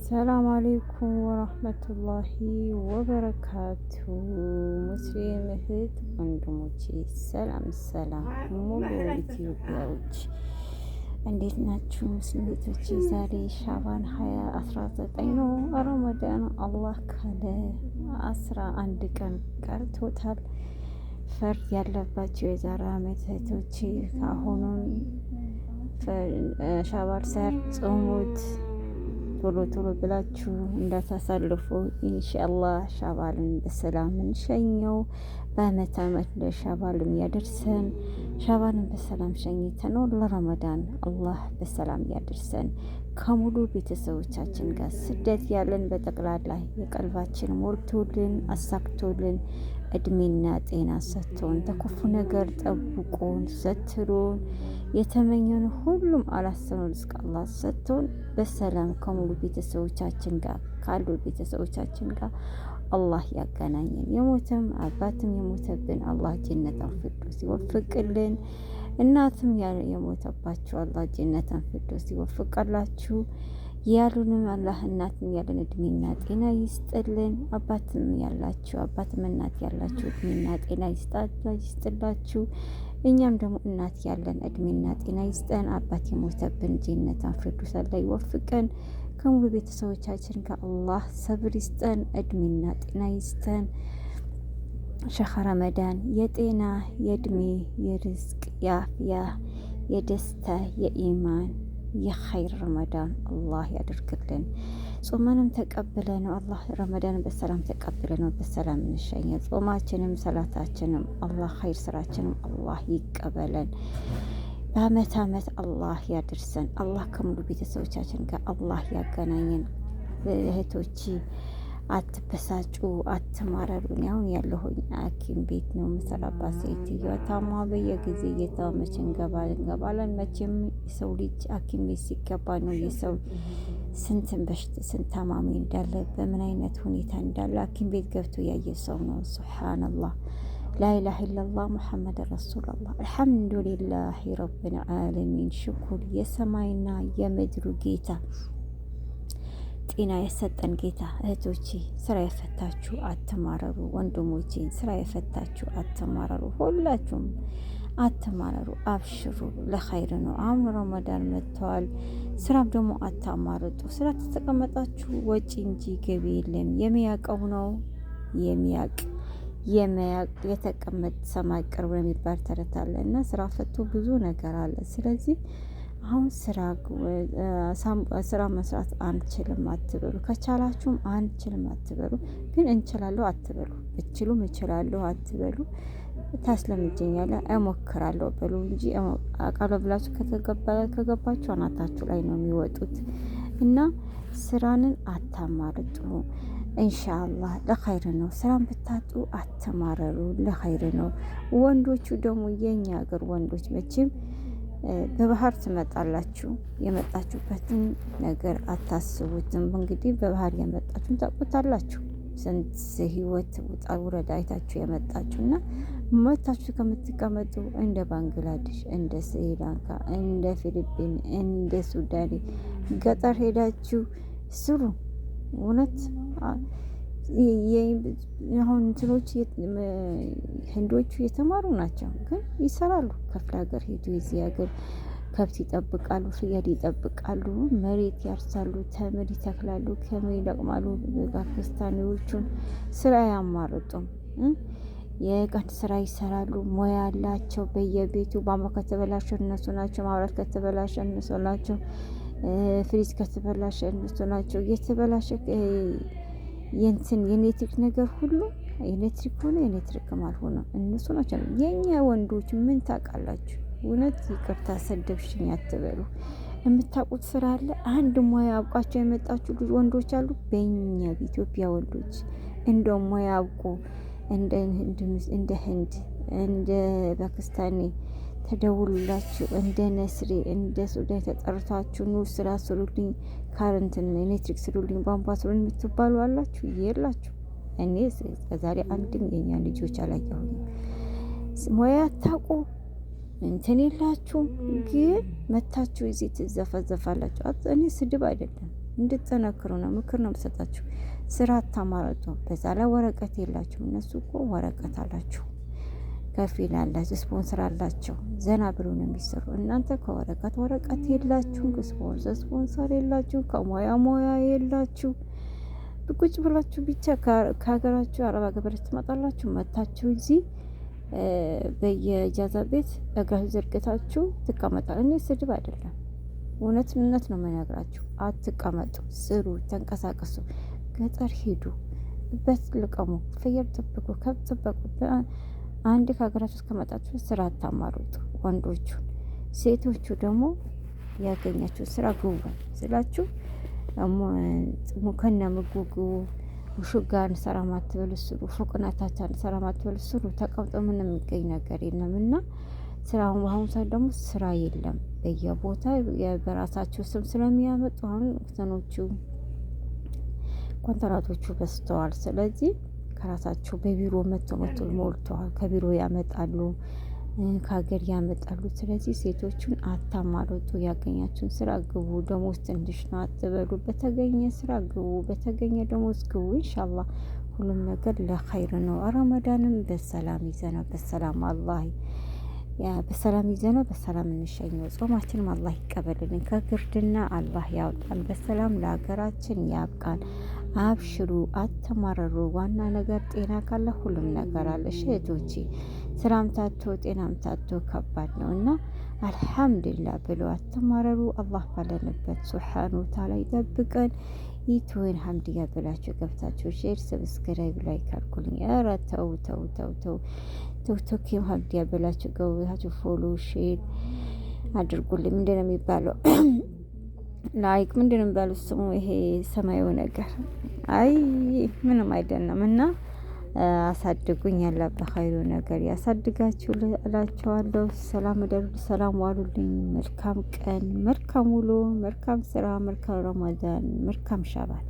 ሰላም አሌይኩም ወረህመቱላሂ ወበረካቱ። ሙስሊም እህት ወንድሞቼ ሰላም ሰላም፣ ሙሉ ኢትዮጵያዎች እንዴት ናችሁ? ሙስሊሞች ዛሬ ሻባን 2019 ነው። ረመዳን አላህ ካለ 11 ቀን ቀርቶታል። ፈርድ ያለባቸው የዛሬ ዓመት እህቶቼ ከአሁኑን ሻባን ሰር ጾሙት ቶሎ ቶሎ ብላችሁ እንዳታሳልፉ። ኢንሻአላህ ሻባልን በሰላም እንሸኘው። በአመት አመት ለሻባልን ያደርሰን። ሻባልን በሰላም ሸኝተን ለረመዳን አላህ በሰላም ያደርሰን ከሙሉ ቤተሰቦቻችን ጋር። ስደት ያለን በጠቅላላ የቀልባችን ሞልቶልን አሳክቶልን እድሜና ጤና ሰጥቶን ተክፉ ነገር ጠብቆን ሰትሮን የተመኘን ሁሉም አላሰኑን እስከ አላህ ሰጥቶን በሰላም ከሙሉ ቤተሰቦቻችን ጋር ካሉ ቤተሰቦቻችን ጋር አላህ ያገናኘን። የሞተም አባትም የሞተብን አላህ ጀነቱል ፊርደውስ ይወፍቅልን። እናትም የሞተባቸው አላህ ጀነቱል ፊርደውስ ይወፍቅላችሁ። ያሉንም አላህ እናትም ያለን እድሜና ጤና ይስጥልን። አባትም ያላችሁ አባትም እናት ያላችሁ እድሜና ጤና ይስጥላችሁ። እኛም ደግሞ እናት ያለን እድሜና ጤና ይስጠን። አባት የሞተብን ጀነቱል ፊርደውስ አላህ ይወፍቀን። ከሙሉ ቤተሰቦቻችን ጋር አላህ ሰብር ይስጠን፣ እድሜና ጤና ይስጠን። ሸኸ ረመዳን የጤና የእድሜ የርዝቅ የአፍያ የደስታ የኢማን የኸይር ረመዳን አላህ ያደርግልን። ጾመንም ተቀብለ ነው አላህ ረመዳን በሰላም ተቀብለ ነው በሰላም እንሸኘ። ጾማችንም ሰላታችንም አላህ ኸይር ስራችንም አላህ ይቀበለን። በአመት አመት አላህ ያድርሰን። አላህ ከሙሉ ቤተሰቦቻችን ጋር አላህ ያገናኘን። እህቶቼ አትበሳጩ፣ አትማረሩ። አሁን ያለሁኝ ሐኪም ቤት ነው የምሰራባት። ሴትዮዋ ታማ በየጊዜ እየታመች እንገባለን። መቼም የሰው ልጅ ሐኪም ቤት ሲገባ ነው የሰው ስንት ታማሚ እንዳለ በምን አይነት ሁኔታ እንዳለ ሐኪም ቤት ገብቶ ያየ ሰው ነው። ሱብሃነላህ ላኢላሀ ኢለላህ ሙሐመድ ረሱሉላህ። አልሐምዱሊላህ ረብል ዓለሚን። ሽኩር የሰማይና የምድሩ ጌታ ጤና የሰጠን ጌታ። እህቶቼ ስራ የፈታችሁ አትማረሩ። ወንድሞቼ ስራ የፈታችሁ አትማረሩ። ሁላችሁም አትማረሩ፣ አብሽሩ። ለኸይር ነው። አሁን ረመዳን መጥተዋል። ስራም ደግሞ አታማርጡ። ስራ ተተቀመጣችሁ ወጪ እንጂ ገቢ የለም። የሚያውቀው ነው የሚያውቅ የተቀመጥ ሰማይ ቅርብ የሚባል ተረት አለ እና ስራ ፈቶ ብዙ ነገር አለ። ስለዚህ አሁን ስራ መስራት አንችልም አትበሉ። ከቻላችሁም አንችልም አትበሉ፣ ግን እንችላለሁ አትበሉ። ብችሉም እችላለሁ አትበሉ። ታስለምጀኛለ እሞክራለሁ በሉ እንጂ አቃሎ ብላችሁ ከገባችሁ አናታችሁ ላይ ነው የሚወጡት እና ስራንን አታማርጡ። ኢንሻአላህ ለኸይር ነው። ስራን ብታጡ አትማረሩ፣ ለኸይር ነው። ወንዶቹ ደግሞ የኛ ሀገር ወንዶች መቼም በባህር ትመጣላችሁ። የመጣችሁበትን ነገር አታስቡትም። እንግዲህ በባህር የመጣችሁን ታውቁታላችሁ። ስንት ህይወት ውጣ ውረድ አይታችሁ የመጣችሁና መታችሁ ከምትቀመጡ እንደ ባንግላዴሽ፣ እንደ ስሪላንካ፣ እንደ ፊሊፒን፣ እንደ ሱዳን ገጠር ሄዳችሁ ስሩ። እውነት አሁን እንትኖች ህንዶቹ የተማሩ ናቸው፣ ግን ይሰራሉ። ክፍለ ሀገር ሄዱ። የዚህ ሀገር ከብት ይጠብቃሉ፣ ፍየል ይጠብቃሉ፣ መሬት ያርሳሉ፣ ተምር ይተክላሉ፣ ከምን ይለቅማሉ። ፓኪስታኒዎቹን ስራ አያማርጡም። የቀን ስራ ይሰራሉ። ሙያ ያላቸው በየቤቱ ቧንቧ ከተበላሸ እነሱ ናቸው። ማብራት ከተበላሸ እነሱ ናቸው። ፍሪጅ ከተበላሸ እነሱ ናቸው። የተበላሸ የኤሌክትሪክ ነገር ሁሉ ኤሌክትሪክ ሆነ ኤሌክትሪክም አልሆነ እነሱ ናቸው። የኛ ወንዶች ምን ታውቃላችሁ? እውነት ይቅርታ ሰደብሽኝ አትበሉ። የምታውቁት ስራ አለ። አንድ ሙያ አውቃቸው የመጣችሁ ልጅ ወንዶች አሉ። በእኛ በኢትዮጵያ ወንዶች እንደ ሙያ አውቁ እንደ ህንድ እንደ ፓኪስታኒ ተደውሉላችሁ፣ እንደ ነስሬ እንደ ሱዳን ተጠርታችሁ ኑ ስራ ስሩልኝ፣ ካረንትን ኤሌክትሪክ ስሩልኝ፣ ቧንቧ ስሩልኝ የምትባሉ አላችሁ? የላችሁ። እኔ ዛሬ አንድም የኛ ልጆች አላየሁም። ሙያ አታውቁ እንትን የላችሁም፣ ግን መታችሁ እዚህ ትዘፈዘፋላችሁ። እኔ ስድብ አይደለም እንድትጠነክሩ ነው፣ ምክር ነው የምሰጣችሁ። ስራ አታማረጡ። በዛ ላይ ወረቀት የላችሁ። እነሱ እኮ ወረቀት አላችሁ፣ ከፊል አላችሁ፣ ስፖንሰር አላቸው። ዘና ብሎ ነው የሚሰሩ። እናንተ ወረቀት የላችሁ፣ ስፖንሰር የላችሁ፣ ከሞያ የላችሁ። ቁጭ ብላችሁ ብቻ ከሀገራችሁ አረብ ሀገር ትመጣላችሁ። መታችሁ እዚህ በየጃዛ ቤት እግራችሁ ዘርግታችሁ ትቀመጣል። እኔ ስድብ አይደለም፣ እውነት ነው የምነግራችሁ። አትቀመጡ፣ ስሩ፣ ተንቀሳቀሱ፣ ገጠር ሂዱ፣ በት ልቀሙ፣ ፍየል ጠብቁ፣ ከብት ጠብቁ። አንድ ከሀገራችሁ እስከመጣችሁ ስራ አታማሩጡ። ወንዶቹን፣ ሴቶቹ ደግሞ ያገኛችሁ ስራ ግቡ ስላችሁ ከነ ምግቡ ሹጋን ሰራ ማትበሉ ስሩ፣ ፎቅናታቻን ሰራ ማትበሉ ስሩ። ተቀምጦ ምን የሚገኝ ነገር የለም። እና ስራውን በአሁኑ ሰዓት ደግሞ ስራ የለም በየቦታ በራሳቸው ስም ስለሚያመጡ አሁን እንትኖቹ ኮንትራቶቹ በዝተዋል። ስለዚህ ከራሳቸው በቢሮ መጥተው ሞልተዋል። ከቢሮ ያመጣሉ፣ ከሀገር ያመጣሉ። ስለዚህ ሴቶቹን አታማርጡ። ያገኛችሁን ስራ ግቡ። ደሞዝ ትንሽ ነው አትበሉ። በተገኘ ስራ ግቡ፣ በተገኘ ደሞዝ ግቡ። ኢንሻአላህ ሁሉም ነገር ለኸይር ነው። ረመዳንም በሰላም ይዘና በሰላም አላህ በሰላም ይዘና በሰላም እንሸኘው። ጾማችንም አላህ ይቀበልልን፣ ከግርድና አላህ ያውጣን፣ በሰላም ለሀገራችን ያብቃን። አብሽሩ፣ አተማረሩ። ዋና ነገር ጤና ካለ ሁሉም ነገር አለ። እህቶቼ ስራም ታቶ ጤናም ታቶ ከባድ ነው እና አልሐምዱሊላህ ብሎ አተማረሩ። አላህ ባለንበት ሱብሓነሁ ወተዓላ ይጠብቀን። ይቶን ሐምድያ ብላችሁ ገብታችሁ ሼር፣ ሰብስክራይብ፣ ላይክ አድርጉልኝ። ኧረ ተው ቲክቶክ ሐምድያ ብላችሁ ገብታችሁ ፎሎ ሼር አድርጉልኝ። ምንድን ነው የሚባለው? ላይክ ምንድን ነው የሚባለው ስሙ? ይሄ ሰማያዊ ነገር አይ ምንም አይደለም። እና አሳድጉኝ፣ ያለ በኸይሩ ነገር ያሳድጋችሁ እላችኋለሁ። ሰላም እደሩ፣ ሰላም ዋሉልኝ። መልካም ቀን፣ መልካም ውሎ፣ መልካም ስራ፣ መልካም ረመዳን፣ መልካም ሻባል